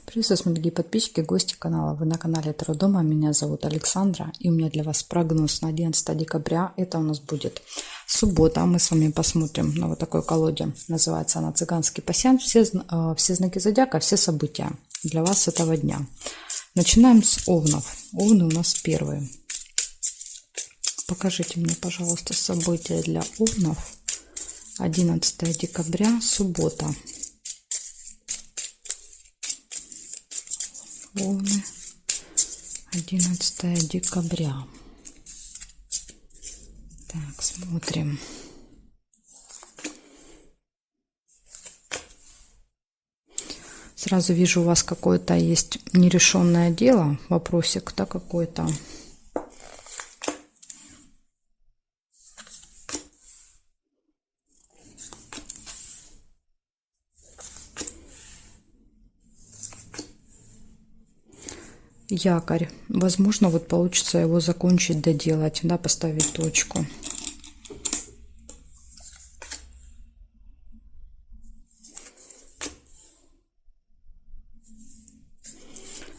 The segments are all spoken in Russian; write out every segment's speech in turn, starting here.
Приветствую, мои дорогие подписчики, гости канала. Вы на канале Таро Дома. Меня зовут Александра. И у меня для вас прогноз на 11 декабря. Это у нас будет суббота. Мы с вами посмотрим на вот такой колоде. Называется она «Цыганский пасьянс». Все знаки зодиака, все события для вас этого дня. Начинаем с овнов. Овны у нас первые. Покажите мне, пожалуйста, события для овнов. 11 декабря, суббота. Овны, 11 декабря. Так, смотрим. Сразу вижу, у вас какое-то есть нерешенное дело, вопросик, да, какой-то. Якорь. Возможно, вот получится его закончить, доделать, да, поставить точку.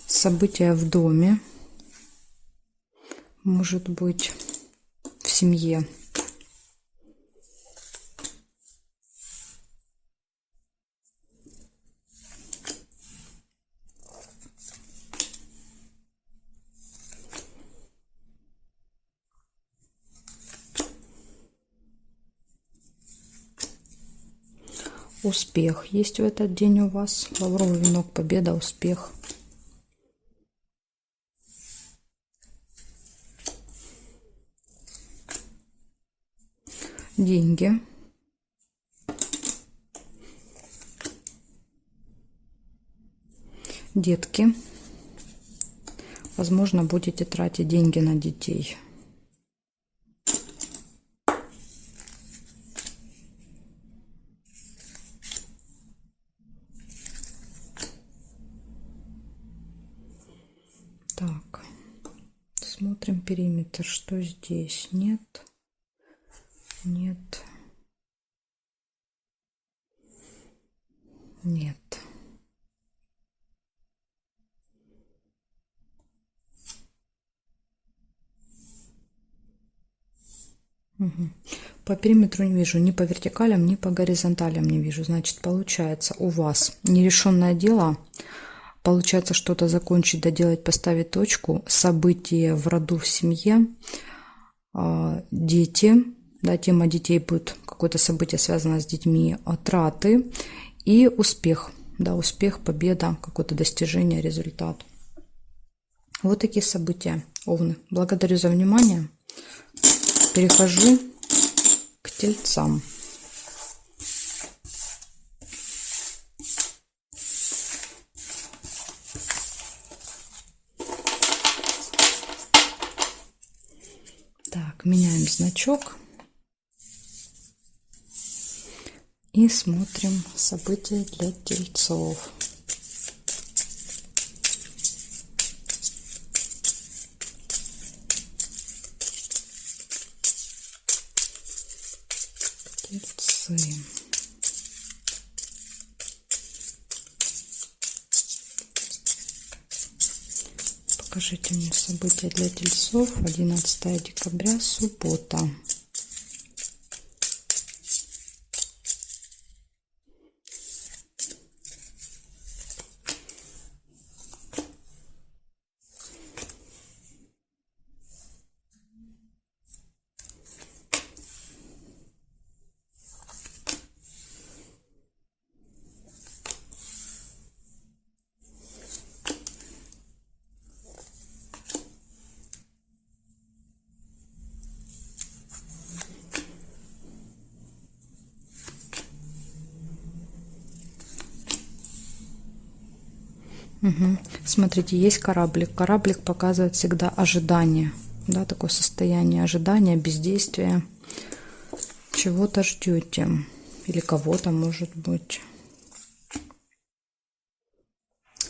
События в доме. Может быть, в семье. Успех есть в этот день у вас. Лавровый венок, победа, успех. Деньги. Детки. Возможно, будете тратить деньги на детей. Так, смотрим периметр, что здесь? Нет, нет, нет. Угу. По периметру не вижу, ни по вертикалям, ни по горизонталям не вижу. Значит, получается у вас нерешенное дело. Получается что-то закончить, доделать, поставить точку. События в роду, в семье. Дети. Да, тема детей будет какое-то событие, связанное с детьми. Траты и успех. Да, успех, победа, какое-то достижение, результат. Вот такие события, овны. Благодарю за внимание. Перехожу к тельцам. Так, меняем значок. И смотрим события для тельцов. Тельцы. Покажите мне события для тельцов. 11 декабря, суббота. Угу. Смотрите, есть кораблик. Кораблик показывает всегда ожидание. Да, такое состояние ожидания, бездействия. Чего-то ждете. Или кого-то, может быть.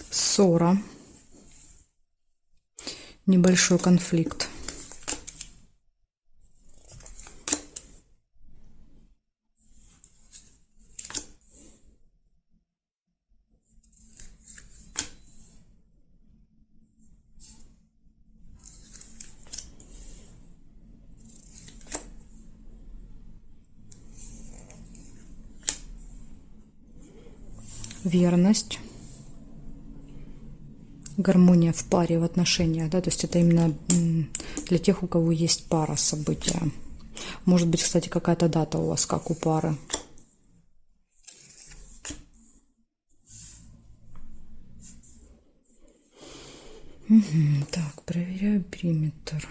Ссора. Небольшой конфликт. верность, гармония в паре, в отношениях, да, то есть это именно для тех, у кого есть пара, события. Может быть, кстати, какая-то дата у вас, как у пары. Так, проверяю периметр.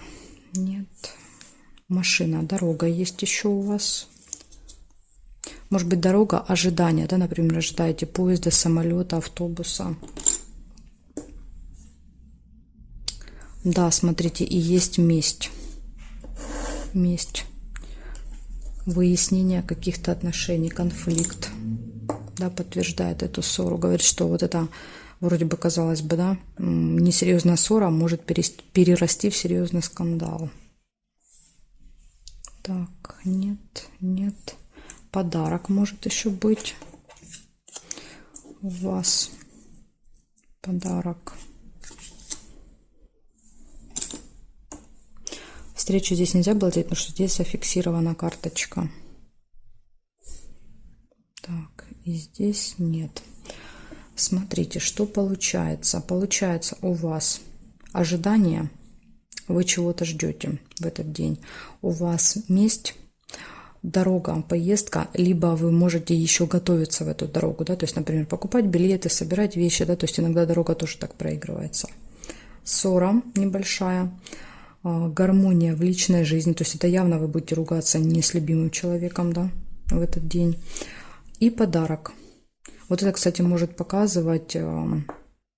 Нет. Машина, дорога есть еще у вас. Может быть, дорога ожидания, да, например, ожидаете поезда, самолета, автобуса. Да, смотрите, и есть месть. Месть. Выяснение каких-то отношений, конфликт. Да, подтверждает эту ссору. Говорит, что вот это, вроде бы, казалось бы, да, несерьезная ссора может перерасти в серьезный скандал. Так, нет, нет. Подарок может еще быть у вас. Подарок. Встречу здесь нельзя было делать, потому что здесь зафиксирована карточка. Так, и здесь нет. Смотрите, что получается. Получается у вас ожидание. Вы чего-то ждете в этот день. У вас месть, дорога, поездка, либо вы можете еще готовиться в эту дорогу, да, то есть, например, покупать билеты, собирать вещи, да, то есть иногда дорога тоже так проигрывается. Ссора небольшая, гармония в личной жизни, то есть это явно вы будете ругаться не с любимым человеком, да, в этот день. И подарок. Вот это, кстати, может показывать,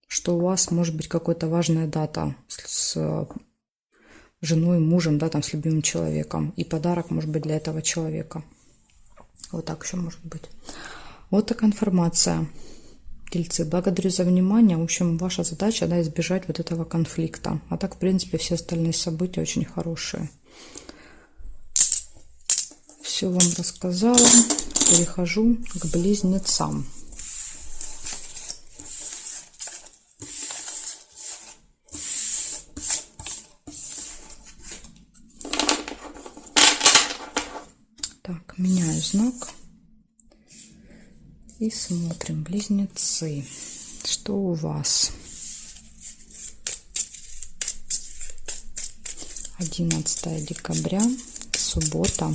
что у вас может быть какая-то важная дата с женой, мужем, да, там с любимым человеком. И подарок может быть для этого человека. Вот так еще может быть. Вот такая информация. Тельцы, благодарю за внимание. В общем, ваша задача, да, избежать вот этого конфликта. А так, в принципе, все остальные события очень хорошие. Все вам рассказала. Перехожу к близнецам. Так, меняю знак. И смотрим. Близнецы. Что у вас? 11 декабря. Суббота.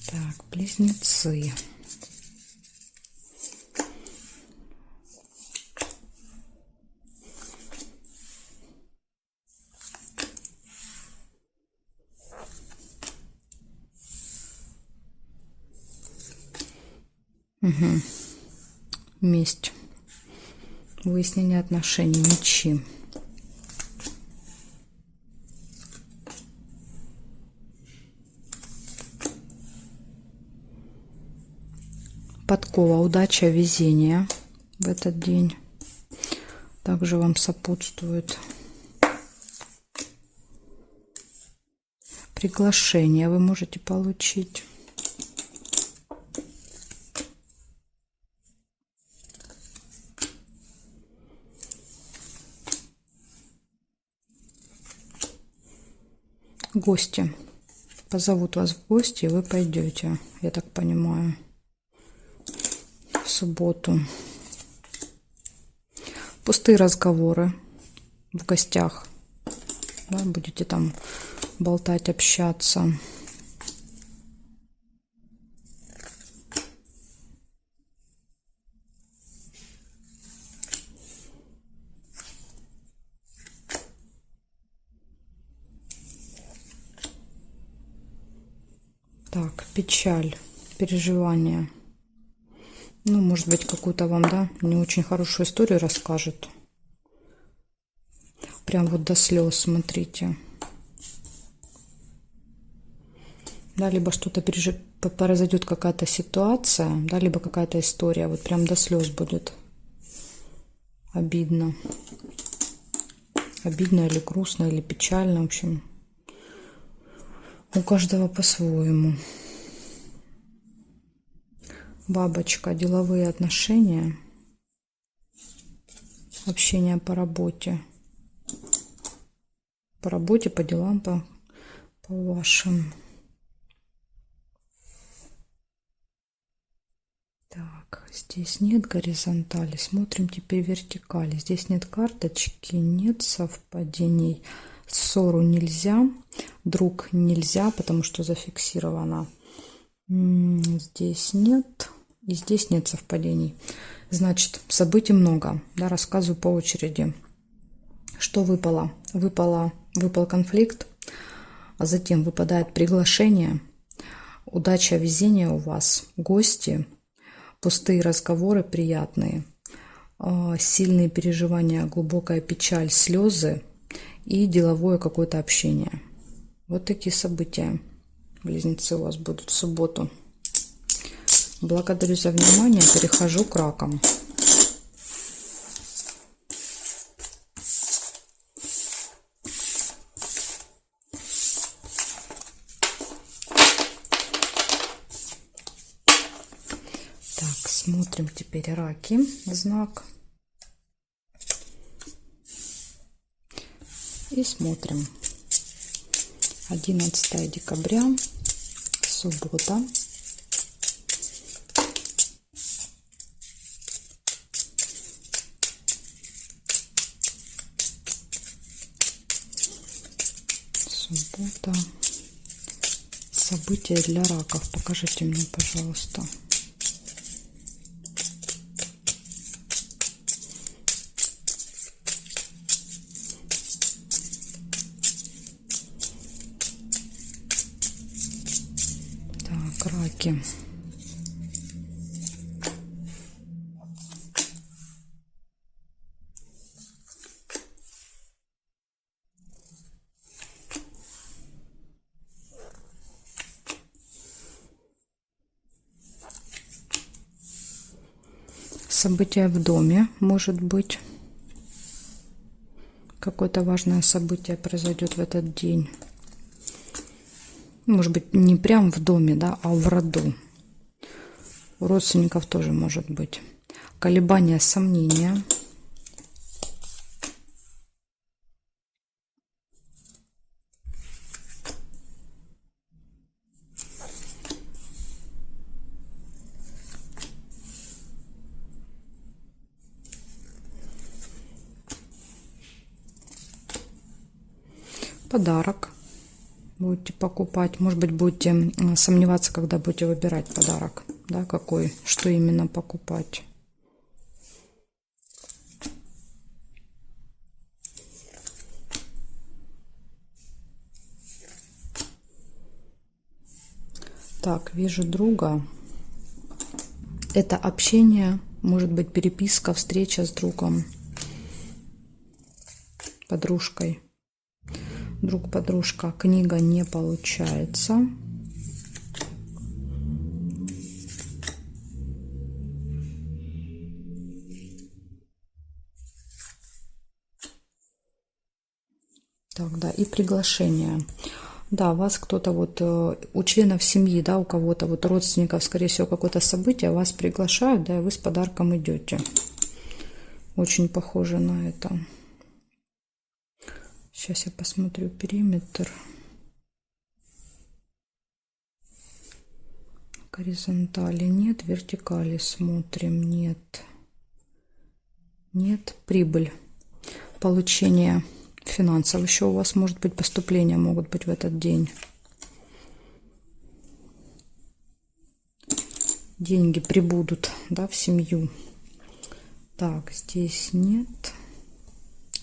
Так, близнецы. Угу. Месть. Выяснение отношений. Мечи. Подкова, удача, везение в этот день также вам сопутствует. Приглашение вы можете получить. Гости. Позовут вас в гости, и вы пойдете, я так понимаю. В субботу. Пустые разговоры в гостях. Да, будете там болтать, общаться. Так, печаль, переживания. Ну, может быть, какую-то вам, да, не очень хорошую историю расскажет. Прям вот до слез, смотрите. Да, либо что-то произойдет, какая-то ситуация, да, либо какая-то история, вот прям до слез будет. обидно. Обидно или грустно, или печально, в общем. У каждого по-своему. Бабочка, деловые отношения, общение по работе. По работе, по делам, по вашим. Так, здесь нет горизонтали. Смотрим теперь вертикали. Здесь нет карточки, нет совпадений. Ссору нельзя, друг нельзя, потому что зафиксировано. Здесь нет. И здесь нет совпадений. Значит, событий много. Да, рассказываю по очереди. Что выпало? Выпал конфликт, а затем выпадает приглашение, удача, везение у вас, гости, пустые разговоры приятные, сильные переживания, глубокая печаль, слезы и деловое какое-то общение. Вот такие события, близнецы, у вас будут в субботу. Благодарю за внимание. Перехожу к ракам. Так, смотрим теперь раки. Знак. И смотрим. 11 декабря. Суббота. Суббота. События для раков. Покажите мне, пожалуйста. Так, раки. Событие в доме, может быть. Какое-то важное событие произойдет в этот день. Может быть, не прям в доме, да, а в роду. У родственников тоже может быть. Колебания, сомнения. Подарок будете покупать. Может быть, будете сомневаться, когда будете выбирать подарок. Да, какой, что именно покупать. Так, вижу друга. Это общение, может быть, переписка, встреча с другом, подружкой. Друг, подружка, книга не получается. Так, да, и приглашение. Да, вас кто-то вот, у членов семьи, да, у кого-то, вот родственников, скорее всего, какое-то событие, вас приглашают, да, и вы с подарком идете. Очень похоже на это. Сейчас я посмотрю периметр. Горизонтали нет, вертикали смотрим, нет. Нет, прибыль. Получение финансов еще у вас может быть, поступления могут быть в этот день. Деньги прибудут, да, в семью. Так, здесь нет.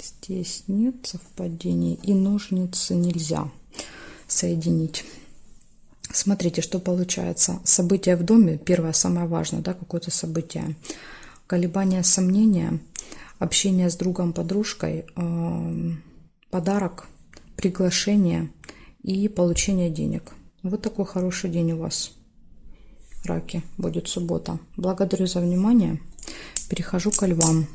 Здесь нет совпадений. И ножницы нельзя соединить. Смотрите, что получается. События в доме. Первое, самое важное, да, какое-то событие. Колебания, сомнения. Общение с другом, подружкой. Подарок, приглашение и получение денег. Вот такой хороший день у вас, раки, будет суббота. Благодарю за внимание. Перехожу ко львам.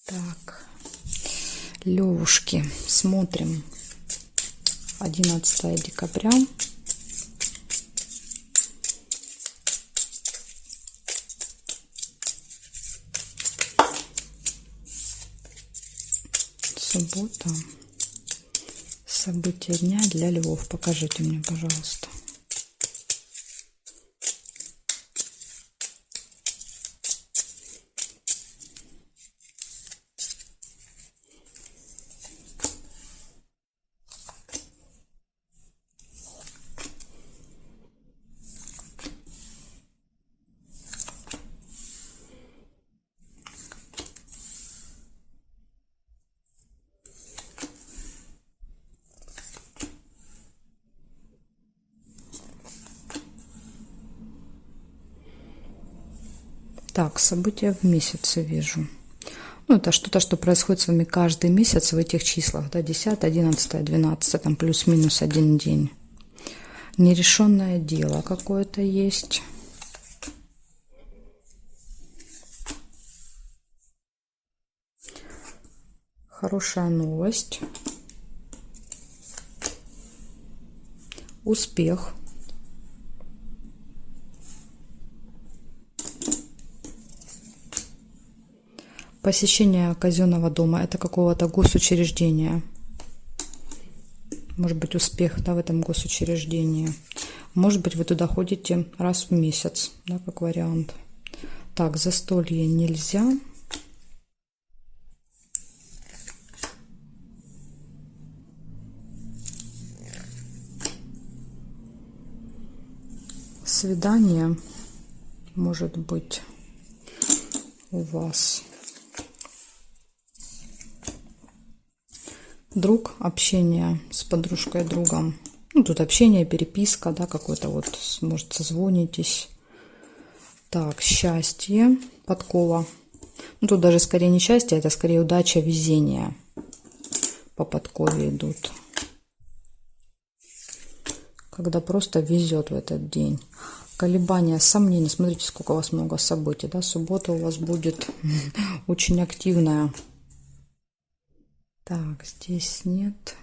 Так, Левушки, смотрим. 11 декабря. Суббота. События дня для львов. Покажите мне, пожалуйста. Так, события в месяце вижу. Ну, это что-то, что происходит с вами каждый месяц в этих числах, да, 10, 11, 12, там плюс-минус один день. Нерешенное дело какое-то есть. Хорошая новость. Успех. Посещение казенного дома, это какого-то госучреждения. Может быть, успех, да, в этом госучреждении. Может быть, вы туда ходите раз в месяц, да, как вариант. Так, застолье нельзя. Свидание может быть у вас. Друг, общение с подружкой, другом. Ну, тут общение, переписка, да, какой-то вот, может, созвонитесь. Так, счастье, подкова. Ну, тут даже скорее не счастье, это скорее удача, везение. По подкове идут. Когда просто везет в этот день. Колебания, сомнения. Смотрите, сколько у вас много событий, да. Суббота у вас будет очень активная. Так, здесь нет.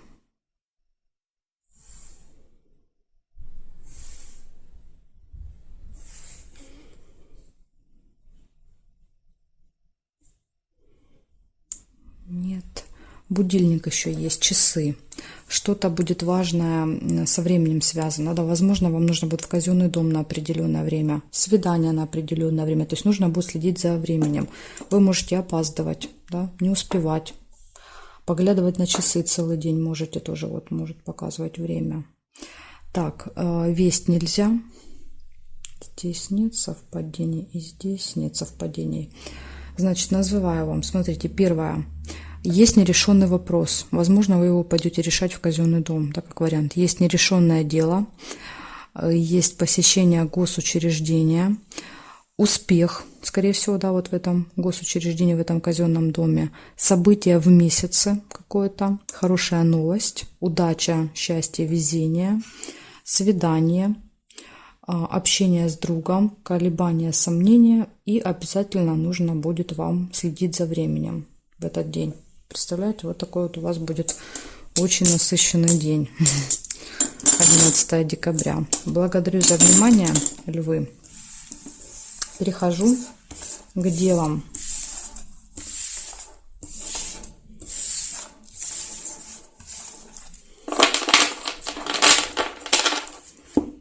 Нет. Будильник еще есть, часы. Что-то будет важное со временем связано. Да, возможно, вам нужно будет в казенный дом на определенное время. Свидание на определенное время. То есть нужно будет следить за временем. Вы можете опаздывать, да, не успевать. Поглядывать на часы целый день можете тоже, вот может показывать время. Так, весть нельзя. Здесь нет совпадений и здесь нет совпадений. Значит, называю вам, смотрите, первое. Есть нерешенный вопрос. Возможно, вы его пойдете решать в казенный дом, так как вариант. Есть нерешенное дело. Есть посещение госучреждения. Успех, скорее всего, да, вот в этом госучреждении, в этом казенном доме. Событие в месяце какое-то. Хорошая новость. Удача, счастье, везение. Свидание. Общение с другом. Колебания, сомнения. И обязательно нужно будет вам следить за временем в этот день. Представляете, вот такой вот у вас будет очень насыщенный день. 11 декабря. Благодарю за внимание, львы. Перехожу к девам.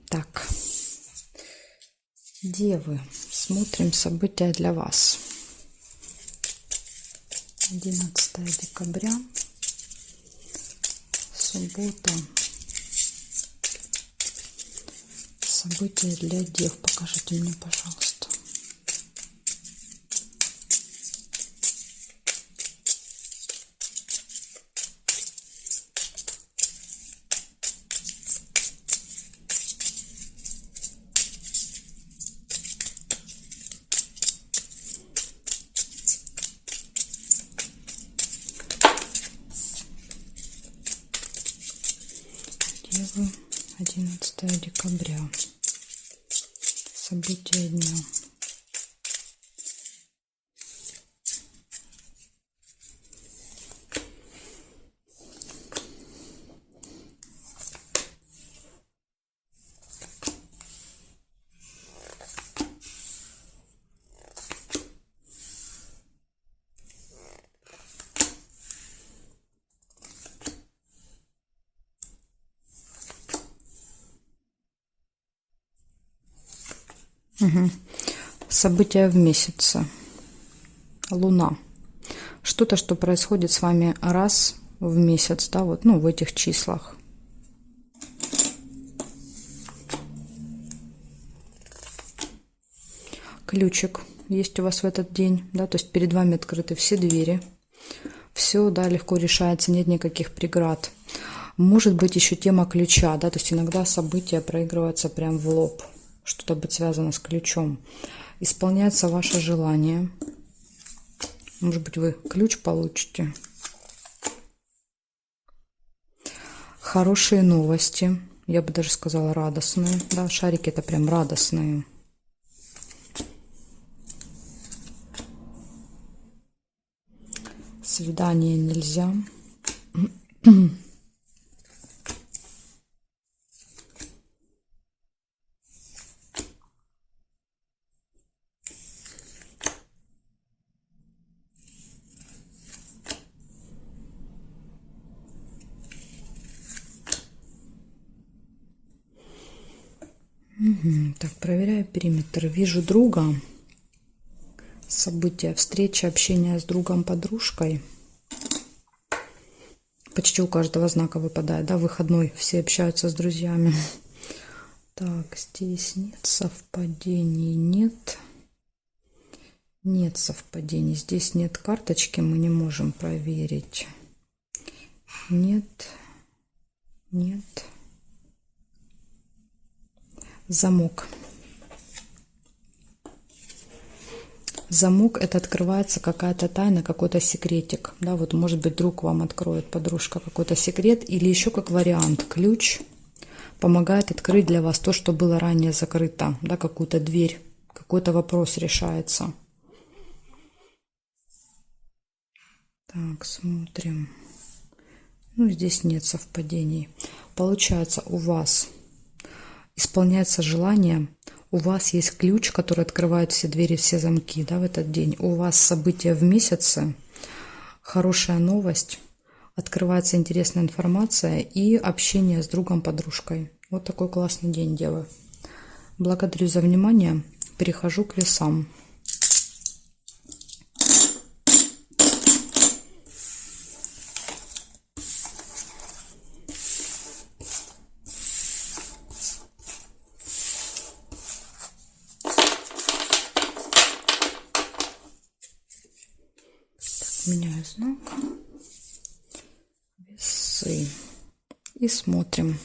Так, девы, смотрим события для вас. 11 декабря, суббота. События для дев. Покажите мне, пожалуйста. Девы, 11 декабря. События дня. События в месяце. Луна. Что-то, что происходит с вами раз в месяц, да, вот, ну, в этих числах. Ключик есть у вас в этот день, да, то есть перед вами открыты все двери. Все, да, легко решается, нет никаких преград. Может быть еще тема ключа, да, то есть иногда события проигрываются прям в лоб. Что-то быть связано с ключом. Исполняется ваше желание. Может быть, вы ключ получите. Хорошие новости. Я бы даже сказала радостные. Да, шарики это прям радостные. Свидание нельзя. Так, проверяю периметр. Вижу друга. События, встреча, общение с другом, подружкой. Почти у каждого знака выпадает, да, выходной. Все общаются с друзьями. Так, здесь нет совпадений, нет. Нет совпадений. Здесь нет карточки, мы не можем проверить. Нет. Нет. Замок. Замок — это открывается какая-то тайна, какой-то секретик. Да, вот может быть друг вам откроет, подружка, какой-то секрет. Или еще как вариант, ключ помогает открыть для вас то, что было ранее закрыто. Да, какую-то дверь, какой-то вопрос решается. Так, смотрим. Ну, здесь нет совпадений. Получается, у вас исполняется желание, у вас есть ключ, который открывает все двери, все замки, да, в этот день. У вас события в месяце, хорошая новость, открывается интересная информация и общение с другом, подружкой. Вот такой классный день, девы. Благодарю за внимание. Перехожу к весам. Меняю знак. Весы. И смотрим.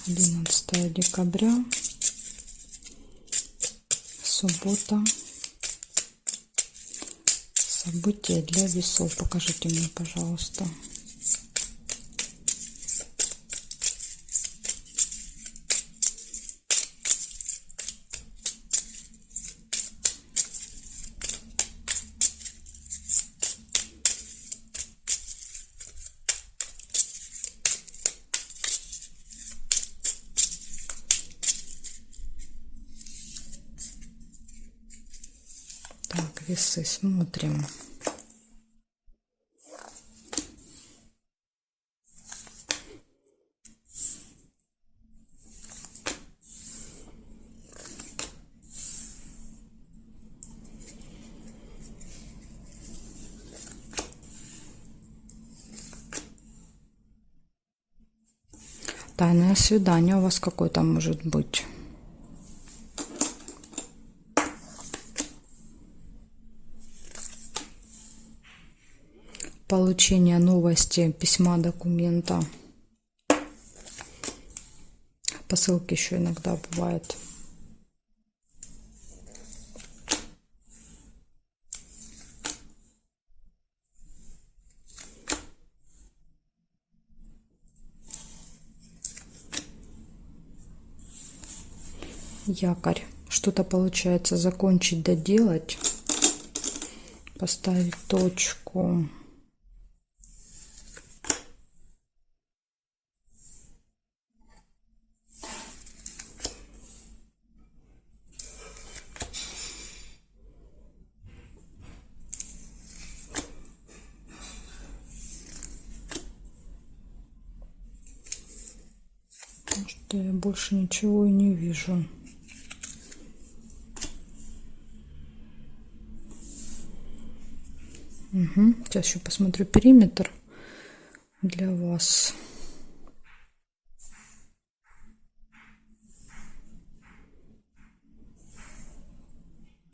Одиннадцатое декабря. Суббота. События для весов. Покажите мне, пожалуйста. Так, весы смотрим. Тайное свидание у вас какое-то может быть. Получение новости, письма, документа. Посылки еще иногда бывают. Якорь. Что-то получается закончить, доделать. Поставить точку. Что я больше ничего и не вижу. Угу. Сейчас еще посмотрю периметр для вас.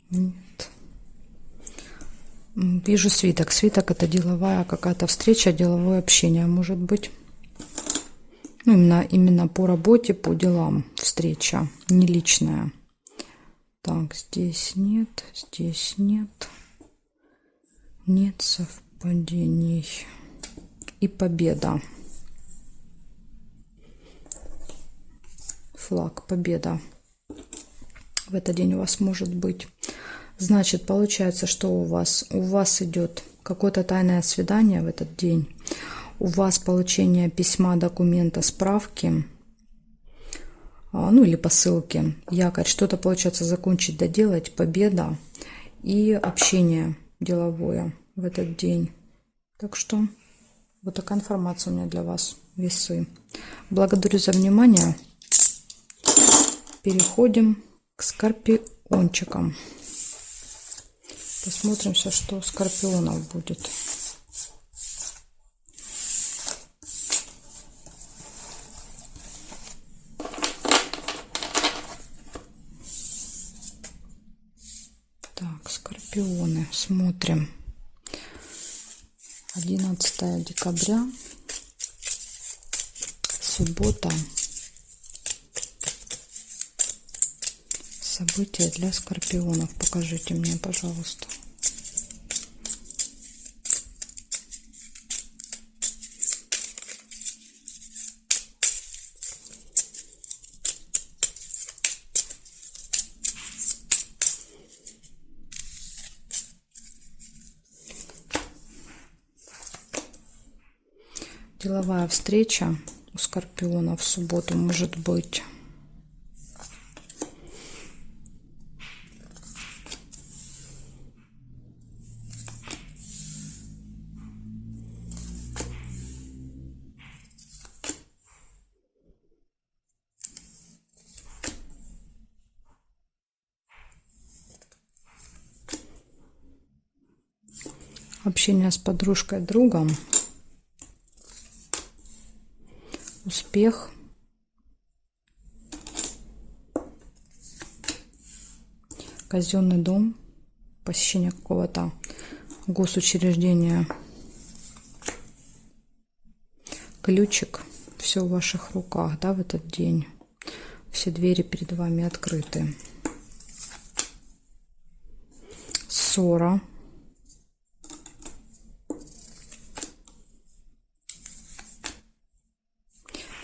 Нет. Вижу свиток. Свиток — это деловая какая-то встреча, деловое общение, может быть. Ну, именно по работе, по делам встреча, не личная. Так, здесь нет, здесь нет. Нет совпадений. И победа. Флаг, победа. В этот день у вас может быть. Значит, получается, что у вас идет какое-то тайное свидание в этот день. У вас получение письма, документа, справки, ну или посылки. Якорь. Что-то получается закончить, доделать, победа и общение деловое в этот день. Так что вот такая информация у меня для вас. Весы. Благодарю за внимание. Переходим к скорпиончикам. Посмотрим сейчас, что у скорпионов будет. Так, скорпионы. Смотрим. 11 декабря. Суббота. События для скорпионов. Покажите мне, пожалуйста. Деловая встреча у скорпионов в субботу может быть. Общение с подружкой, другом. Успех. Казенный дом. Посещение какого-то госучреждения. Ключик. Все в ваших руках, да, в этот день. Все двери перед вами открыты. Ссора.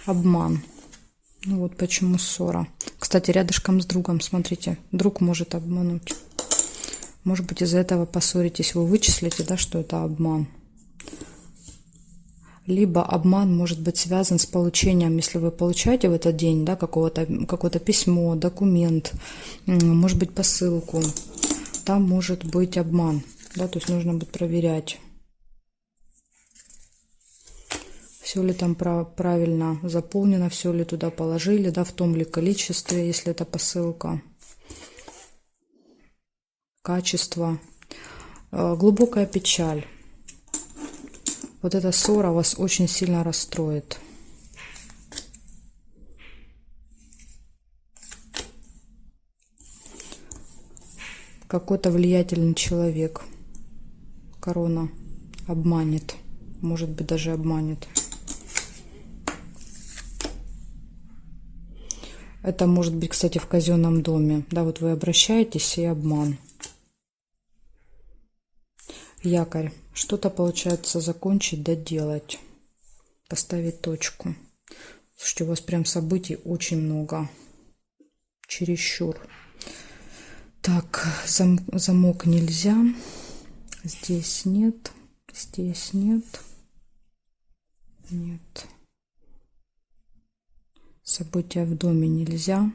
Обман. Ну вот почему ссора. Кстати, рядышком с другом, смотрите, друг может обмануть. Может быть, из-за этого поссоритесь, вы вычислите, да, что это обман. Либо обман может быть связан с получением, если вы получаете в этот день, да, какое-то письмо, документ, может быть, посылку. Там может быть обман, да, то есть нужно будет проверять. Все ли там правильно заполнено, все ли туда положили, да, в том ли количестве, если это посылка. Качество. Глубокая печаль. Вот эта ссора вас очень сильно расстроит. Какой-то влиятельный человек. Корона обманет. Может быть, даже обманет. Это может быть, кстати, в казенном доме. Да, вот вы обращаетесь и обман. Якорь. Что-то получается закончить, доделать. Поставить точку. Слушайте, у вас прям событий очень много. чересчур. Так, замок нельзя. Здесь нет. Здесь нет. Нет. События в доме нельзя.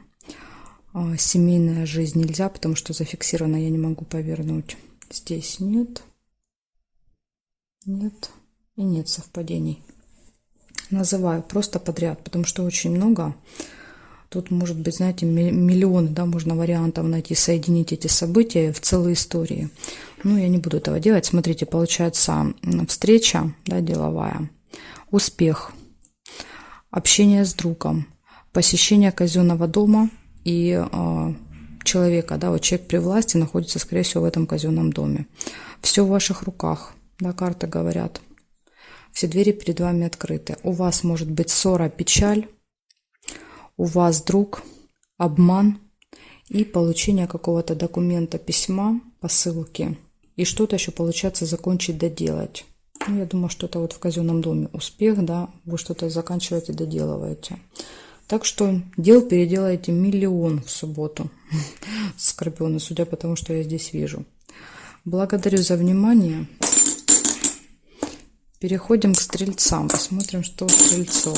Семейная жизнь нельзя, потому что зафиксировано, я не могу повернуть. Здесь нет. Нет. И нет совпадений. Называю просто подряд, потому что очень много. Тут может быть, знаете, миллионы, да, можно вариантов найти, соединить эти события в целые истории. Ну, я не буду этого делать. Смотрите, получается встреча, да, деловая, успех, общение с другом, посещение казенного дома и человека, да, вот человек при власти находится, скорее всего, в этом казенном доме. Все в ваших руках, да, карты говорят. Все двери перед вами открыты. У вас может быть ссора, печаль, у вас друг, обман и получение какого-то документа, письма, посылки. И что-то еще получается закончить, доделать. Ну, я думаю, что это вот в казенном доме успех, да, вы что-то заканчиваете, доделываете. Так что дел переделаете миллион в субботу, скорпионы, судя по тому, что я здесь вижу. Благодарю за внимание. Переходим к стрельцам. Посмотрим, что у стрельцов.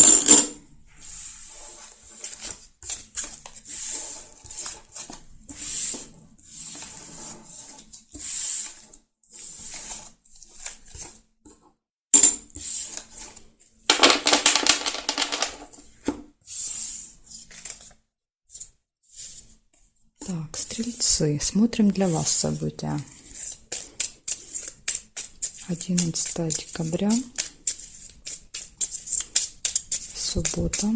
Так, стрельцы. Смотрим для вас события. 11 декабря. Суббота.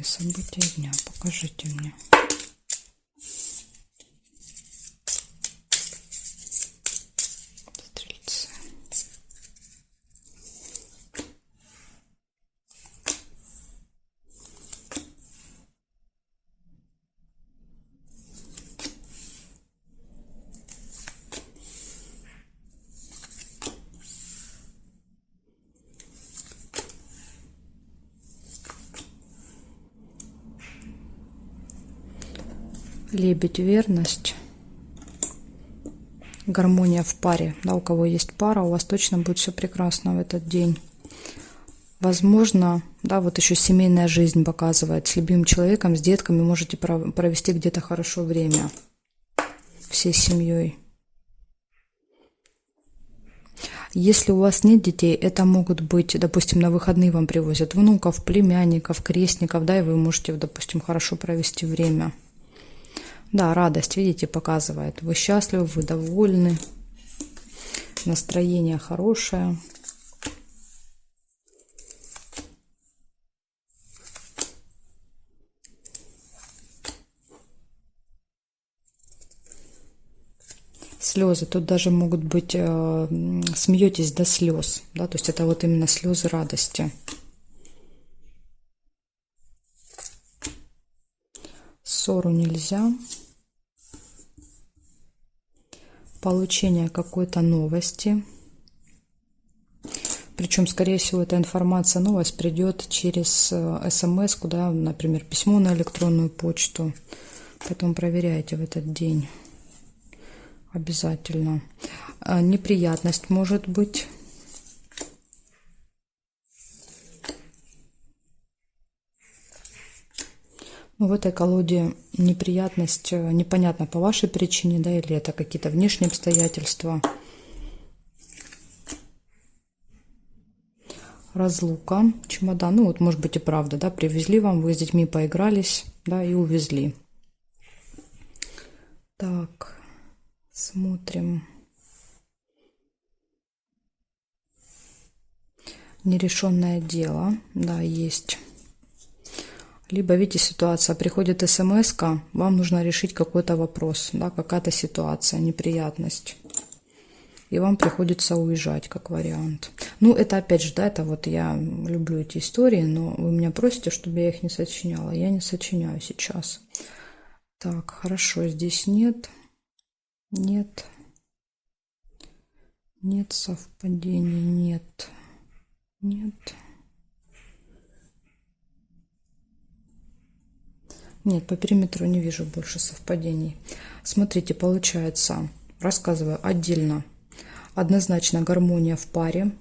События дня. Покажите мне. Стрельцы. Лебедь, верность, гармония в паре. Да, у кого есть пара, у вас точно будет все прекрасно в этот день. Возможно, да, вот еще семейная жизнь показывает. С любимым человеком, с детками можете провести где-то хорошо время. Всей семьей. Если у вас нет детей, это могут быть, допустим, на выходные вам привозят внуков, племянников, крестников, да, и вы можете, допустим, хорошо провести время. Да, радость, видите, показывает. Вы счастливы, вы довольны. Настроение хорошее. Слезы. Тут даже могут быть, смеетесь до слез. Да, то есть это вот именно слезы радости. Ссору нельзя. Получение какой-то новости. Причем, скорее всего, эта информация, новость придет через СМС, куда, например, письмо на электронную почту. Поэтому проверяйте в этот день. Обязательно. Неприятность может быть. Ну, в этой колоде неприятность непонятно по вашей причине, да, или это какие-то внешние обстоятельства. Разлука, чемодан, ну вот может быть и правда, да, привезли вам, вы с детьми поигрались, да, и увезли. Так, смотрим. Нерешенное дело, да, есть. Либо, видите, ситуация, приходит смс-ка, вам нужно решить какой-то вопрос, да, какая-то ситуация, неприятность. И вам приходится уезжать, как вариант. Ну, это опять же, да, это вот я люблю эти истории, но вы меня просите, чтобы я их не сочиняла. Я не сочиняю сейчас. Так, хорошо, здесь нет. Нет. Нет совпадений, нет. Нет. Нет, по периметру не вижу больше совпадений. Смотрите, получается, рассказываю отдельно. Однозначно гармония в паре.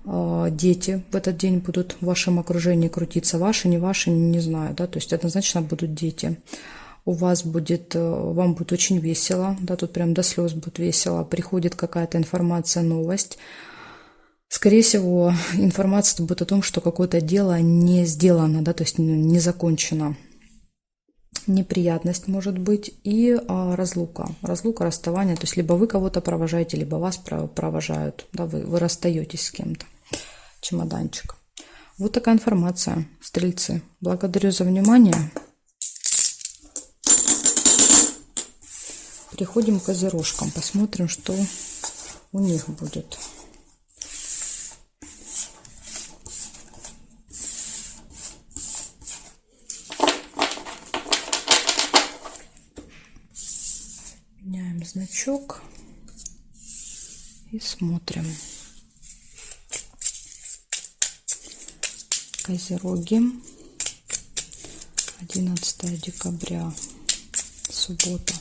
Дети в этот день будут в вашем окружении крутиться. Ваши, не ваши, не знаю, да, то есть однозначно будут дети. У вас будет, вам будет очень весело, да, тут прям до слез будет весело. Приходит какая-то информация, новость. Скорее всего, информация будет о том, что какое-то дело не сделано, да, то есть не закончено. Неприятность может быть и разлука. Разлука, расставание. То есть либо вы кого-то провожаете, либо вас провожают. Да, вы расстаетесь с кем-то. Чемоданчик. Вот такая информация, стрельцы. Благодарю за внимание. Переходим к козерожкам. Посмотрим, что у них будет. Меняем значок и смотрим. Козероги. 11 декабря. Суббота.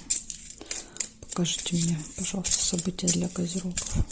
Покажите мне, пожалуйста, события для козерогов.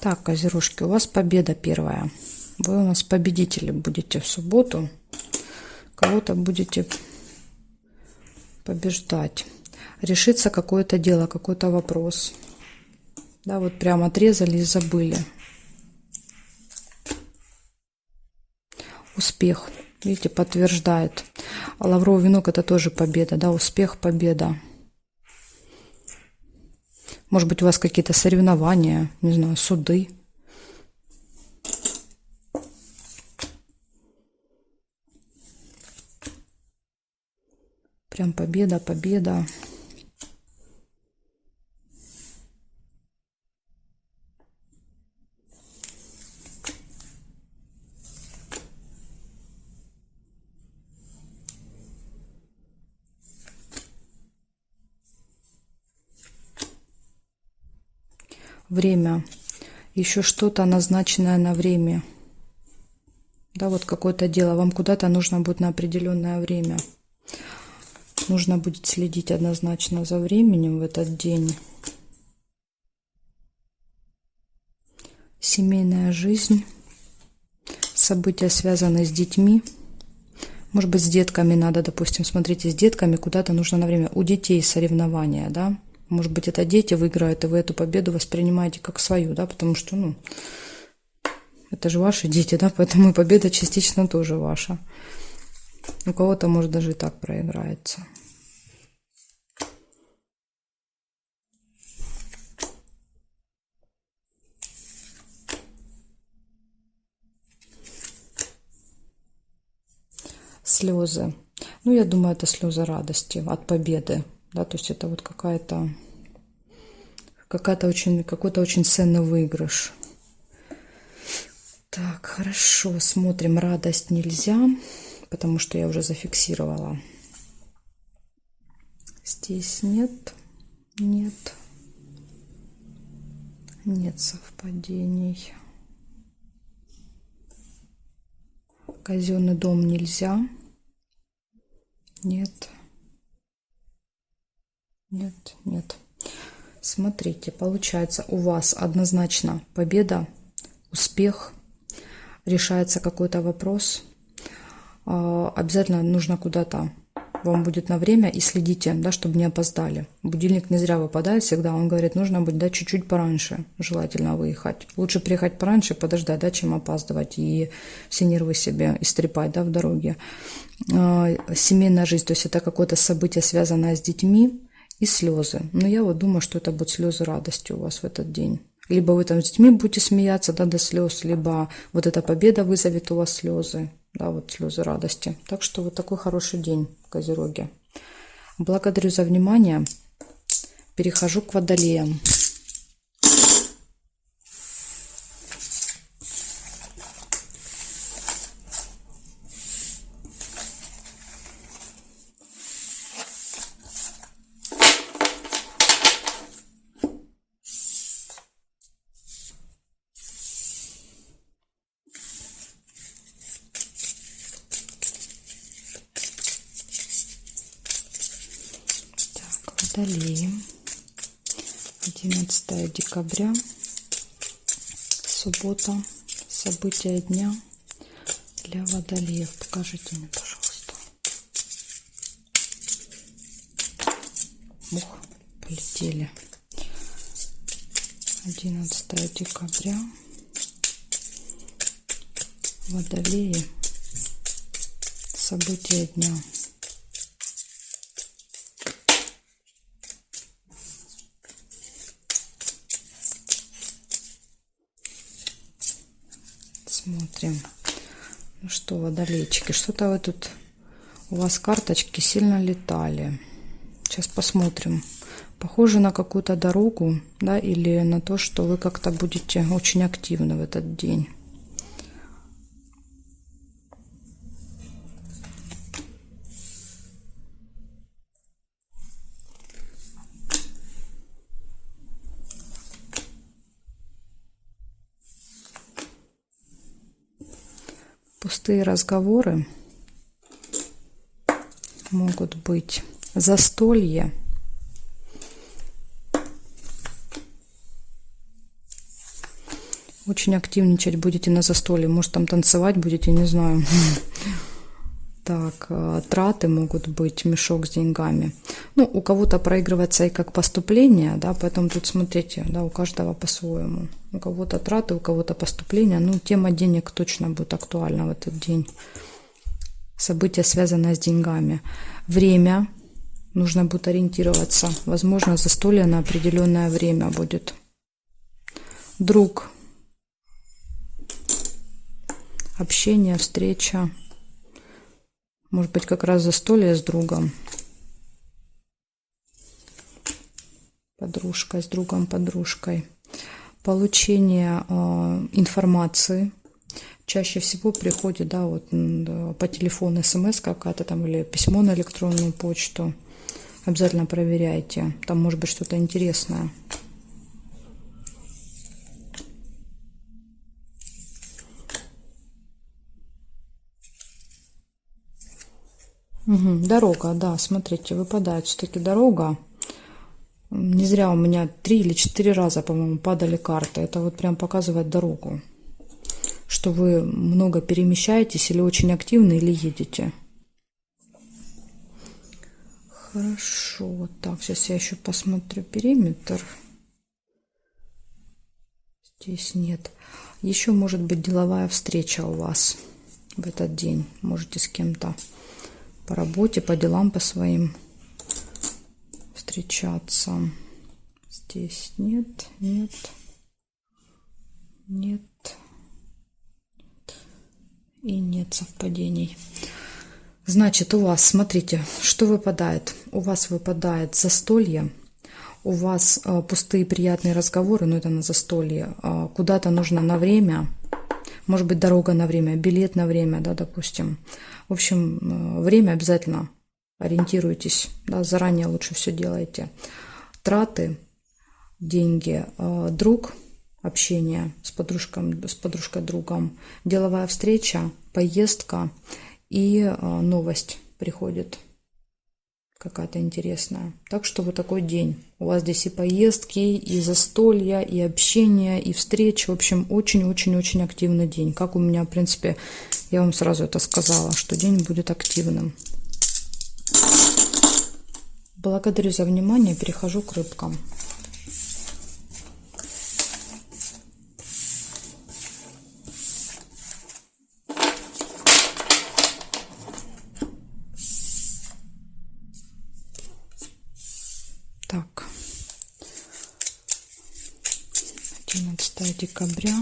Так, козерожки, у вас победа первая. Вы у нас победители будете в субботу. Кого-то будете побеждать. Решится какое-то дело, какой-то вопрос. Да, вот прям отрезали и забыли. Успех, видите, подтверждает. Лавровый венок — это тоже победа, да, успех, победа. Может быть, у вас какие-то соревнования, не знаю, суды. Прям победа, победа. Время. Еще что-то назначенное на время. Да, вот какое-то дело. Вам куда-то нужно будет на определенное время. Нужно будет следить однозначно за временем в этот день. Семейная жизнь. События, связанные с детьми. Может быть, с детками надо, допустим, смотрите, с детками куда-то нужно на время. У детей соревнования, да. Может быть, это дети выиграют, и вы эту победу воспринимаете как свою, да, потому что, ну, это же ваши дети, да, поэтому и победа частично тоже ваша. У кого-то, может, даже и так проиграется. Слезы. Ну, я думаю, это слезы радости от победы, да, то есть это вот какой-то очень ценный выигрыш. Так, хорошо, смотрим. Радость нельзя, потому что я уже зафиксировала. Здесь нет, нет, нет совпадений. Казенный дом нельзя. Нет, нет, нет. Смотрите, получается у вас однозначно победа, успех, решается какой-то вопрос. Обязательно нужно куда-то, вам будет на время, и следите, да, чтобы не опоздали. Будильник не зря выпадает всегда, он говорит, нужно быть, да, чуть-чуть пораньше, желательно выехать. Лучше приехать пораньше, подождать, да, чем опаздывать и все нервы себе истрепать, да, в дороге. Семейная жизнь, то есть это какое-то событие, связанное с детьми, и слезы. Но я вот думаю, что это будут слезы радости у вас в этот день. Либо вы там с детьми будете смеяться, да, до слез, либо вот эта победа вызовет у вас слезы, да, вот слезы радости. Так что вот такой хороший день, Козероги. Благодарю за внимание. Перехожу к Водолеям. Водолеи. 11 декабря. Суббота. События дня для Водолеев. Покажите мне, пожалуйста. Ух, полетели. 11 декабря. Водолеи. События дня. Смотрим. Ну что, водолейчики, что-то вы тут, у вас карточки сильно летали. Сейчас посмотрим. Похоже на какую-то дорогу, да, или на то, что вы как-то будете очень активны в этот день. Пустые разговоры могут быть, застолье, очень активничать будете на застолье, может там танцевать будете, не знаю. Так, траты могут быть, мешок с деньгами. Ну, у кого-то проигрывается и как поступление, да, поэтому тут смотрите, да, у каждого по-своему. У кого-то траты, у кого-то поступления. Ну, тема денег точно будет актуальна в этот день. События, связанные с деньгами. Время. Нужно будет ориентироваться. Возможно, застолье на определенное время будет. Друг. Общение, встреча. Может быть, как раз застолье с другом. Подружкой, с другом, подружкой. Получение информации. Чаще всего приходит, да, вот по телефону смс какая-то там или письмо на электронную почту. Обязательно проверяйте. Там может быть что-то интересное. Угу, дорога, да, смотрите, выпадает все-таки дорога. Не зря у меня 3 или 4 раза, по-моему, падали карты. Это вот прям показывает дорогу. Что вы много перемещаетесь или очень активны, или едете. Хорошо. Так, сейчас я еще посмотрю периметр. Здесь нет. Еще может быть деловая встреча у вас в этот день. Можете с кем-то по работе, по делам, по своим встречаться. Здесь нет, нет, нет и нет совпадений. Значит, у вас, смотрите, что выпадает. У вас выпадает застолье, у вас пустые приятные разговоры, но это на застолье. Куда-то нужно на время, может быть, дорога на время, билет на время, да, допустим. В общем, время обязательно ориентируйтесь, да, заранее лучше все делайте. Траты, деньги, друг, общение с подружкой, другом, деловая встреча, поездка и новость приходит. какая-то интересная. Так что вот такой день. У вас здесь и поездки, и застолья, и общение, и встречи. В общем, очень-очень-очень активный день. Как у меня, в принципе, я вам сразу это сказала, что день будет активным. Благодарю за внимание. Перехожу к рыбкам. Так, 11 декабря,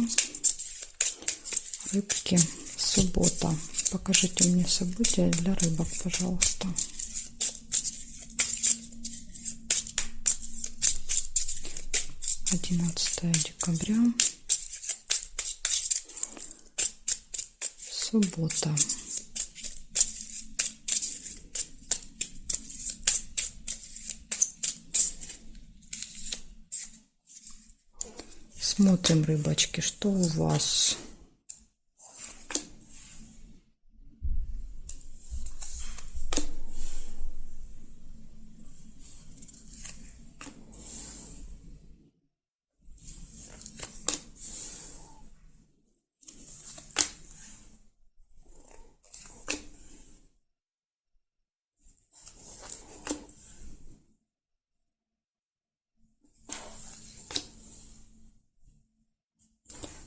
рыбки, суббота. Покажите мне события для рыбок, пожалуйста. Одиннадцатое декабря, суббота. Смотрим, рыбочки, что у вас.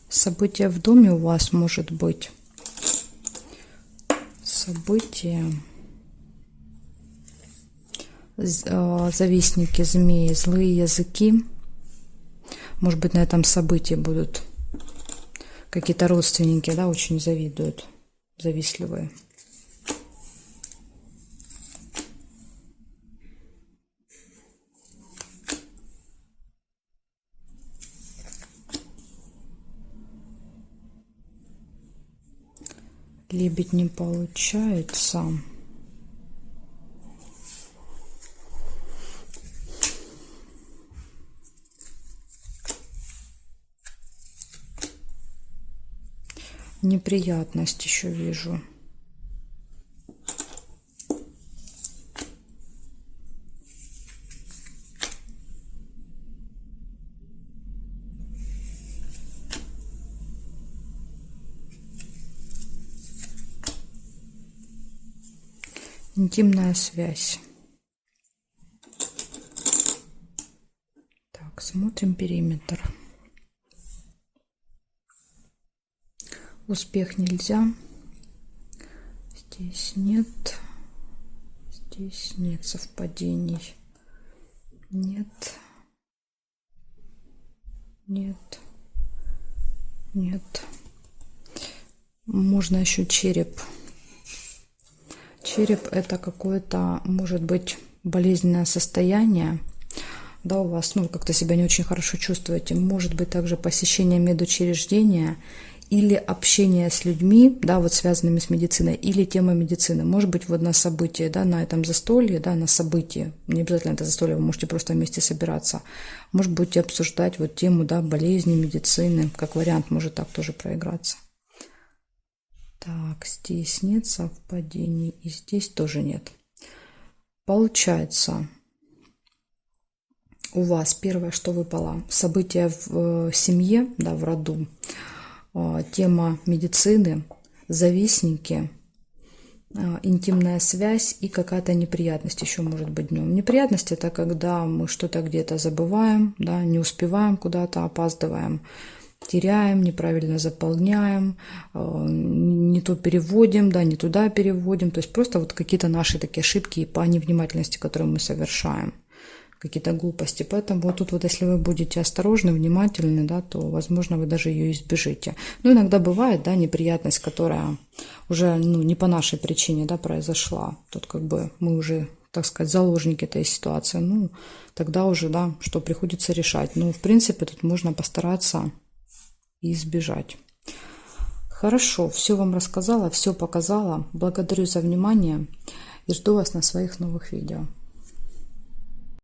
Событие в доме у вас может быть. События. Завистники, змеи, злые языки. Может быть, на этом событии будут какие-то родственники, да, очень завидуют, завистливые. Лебедь не получается. Неприятность еще вижу. Интимная связь. Так, смотрим периметр. Успех нельзя. Здесь нет. Здесь нет совпадений. Нет. Нет. Нет. Можно еще череп. Череп – это какое-то, может быть, болезненное состояние. Да, у вас, ну, как-то себя не очень хорошо чувствуете. Может быть, также посещение медучреждения или общение с людьми, да, вот связанными с медициной, или тема медицины. Может быть, вот на событии, да, на этом застолье, да, на событии. Не обязательно это застолье, вы можете просто вместе собираться. Может быть, обсуждать вот тему, да, болезни, медицины. Как вариант может так тоже проиграться. Так, здесь нет совпадений, и здесь тоже нет. Получается, у вас первое, что выпало, события в семье, да, в роду, тема медицины, завистники, интимная связь и какая-то неприятность еще может быть днем. Неприятность – это когда мы что-то где-то забываем, да, не успеваем куда-то, опаздываем, теряем, неправильно заполняем, не то переводим, да, не туда переводим. То есть просто вот какие-то наши такие ошибки по невнимательности, которые мы совершаем, какие-то глупости. Поэтому вот тут вот если вы будете осторожны, внимательны, да, то, возможно, вы даже ее избежите. Но иногда бывает, да, неприятность, которая уже, ну, не по нашей причине, да, произошла. Тут как бы мы уже, так сказать, заложники этой ситуации. Ну, тогда уже, да, что приходится решать. Ну, в принципе, тут можно постараться и избежать. Хорошо, все вам рассказала, все показала. Благодарю за внимание и жду вас на своих новых видео.